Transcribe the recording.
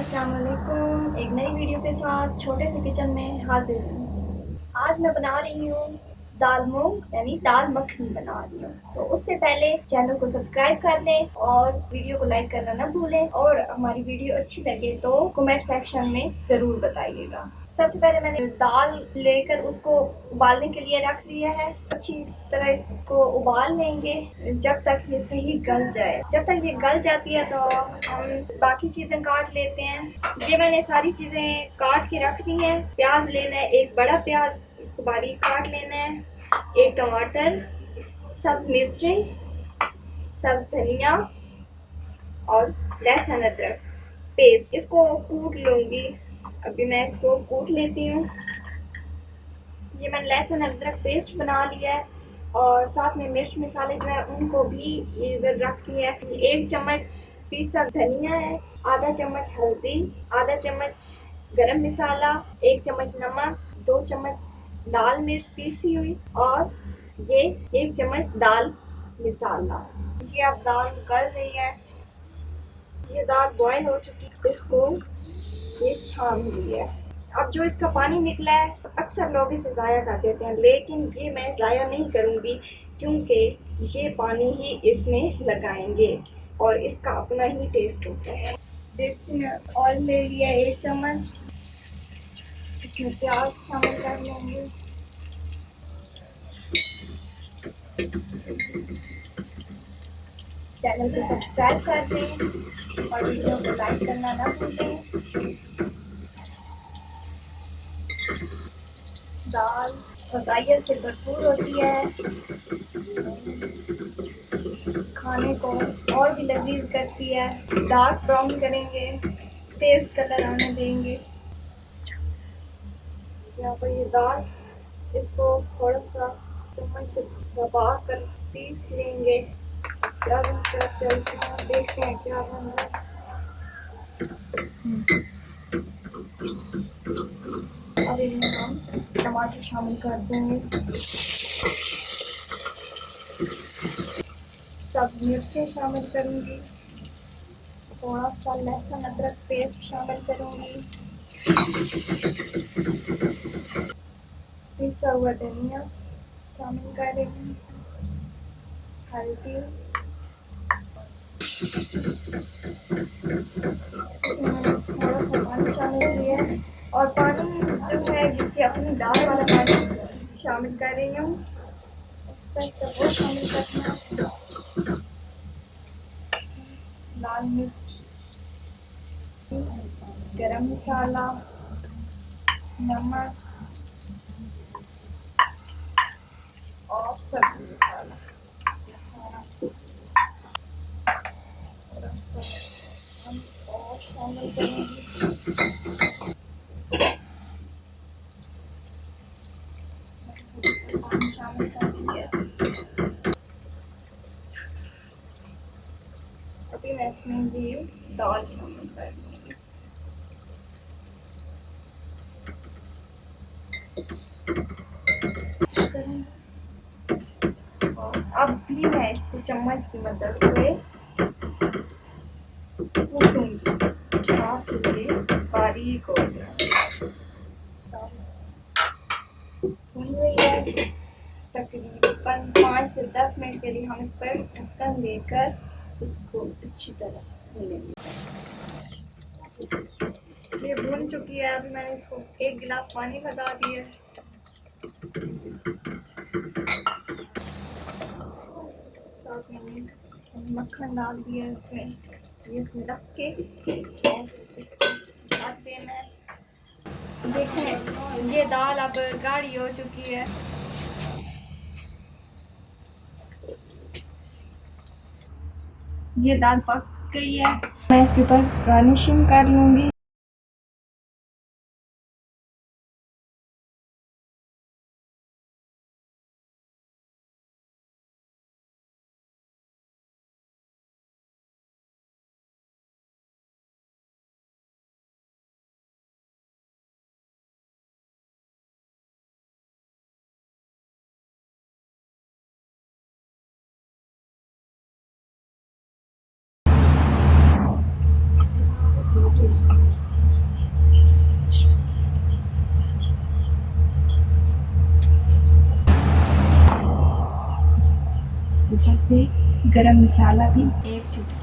अस्सलाम वालेकुम। एक नई वीडियो के साथ छोटे से किचन में हाजिर हूँ। आज मैं बना रही हूँ दाल मूंग यानी दाल मखनी बना रही हूँ। तो उससे पहले चैनल को सब्सक्राइब कर लें और वीडियो को लाइक करना ना भूलें, और हमारी वीडियो अच्छी लगे तो कमेंट सेक्शन में ज़रूर बताइएगा। सबसे पहले मैंने दाल लेकर उसको उबालने के लिए रख दिया है। अच्छी तरह इसको उबाल लेंगे जब तक ये सही गल जाए। जब तक ये गल जाती है तो हम बाकी चीज़ें काट लेते हैं। ये मैंने सारी चीज़ें काट के रख दी हैं। प्याज लेना है, एक बड़ा प्याज, इसको बारीक काट लेना है, एक टमाटर, सब्ज मिर्चें, सब्ज धनिया और लहसुन अदरक पेस्ट। इसको कूट लूँगी। अभी मैं इसको कूट लेती हूँ। ये मैंने लहसुन अदरक पेस्ट बना लिया है और साथ में मिर्च मसाले जो है उनको भी इधर रख दिया है। 1 चम्मच पीसा धनिया है, आधा चम्मच हल्दी, आधा चम्मच गरम मसाला, 1 चम्मच नमक, 2 चम्मच लाल मिर्च पीसी हुई और ये 1 चम्मच दाल मसाला। ये अब दाल गल रही है। ये दाल बॉयल हो चुकी है, इसको ये छान हुई है। अब जो इसका पानी निकला है, अक्सर लोग इसे ज़ाया कर देते हैं, लेकिन ये मैं ज़ाया नहीं करूँगी क्योंकि ये पानी ही इसमें लगाएंगे और इसका अपना ही टेस्ट होता है। देखिए मैं ऑयल ले लिया 1 चम्मच, इसमें प्याज शामिल कर लेंगे। चैनल को सब्सक्राइब कर दें और वीडियो को लाइक करना ना भूलें। दाल ग़ज़ाइयत से भरपूर होती है, खाने को और भी लजीज करती है। डार्क ब्राउन करेंगे, तेज कलर आने देंगे। यहाँ पर ये दाल, इसको थोड़ा सा चम्मच से दबा कर पीस लेंगे। क्या बनता चलते हैं, देखते हैं क्या बन रहा है। अब इनमें हम टमाटर शामिल कर देंगे, सब मिर्चें शामिल करूँगी, थोड़ा सा लहसुन अदरक पेस्ट शामिल करूँगी, पिसा हुआ धनिया शामिल करेंगे, हल्दी, थोड़ा सा पानी शामिल किया है और पानी जो है जिसकी अपनी दाल वाला पानी शामिल कर रही हूँ। वो शामिल करना, लाल मिर्च, गरम मसाला, नमक और सब्जी मसाला, हम और शामिल करेंगे। पानी शामिल कर दिया। अभी मैं इसमें भी दाल शामिल कर दूँगी। अब भी मैं इसको चम्मच की मदद से कूटूंगी ताकि ये बारीक हो जाए। भून रही है, तकरीबन 5 से 10 मिनट के लिए हम इस पर ढक्कन देकर इसको अच्छी तरह भूनेंगे। ये भून चुकी है। अभी मैंने इसको 1 गिलास पानी लगा दिया। साथ मैंने मक्खन डाल दिया इसमें, ये इसमें रख के और इसको ढक देना है। देखें ये दाल अब गाढ़ी हो चुकी है। ये दाल पक गई है। मैं इसके ऊपर गार्निशिंग कर लूँगी। ऊपर से गरम मसाला भी एक चुटकी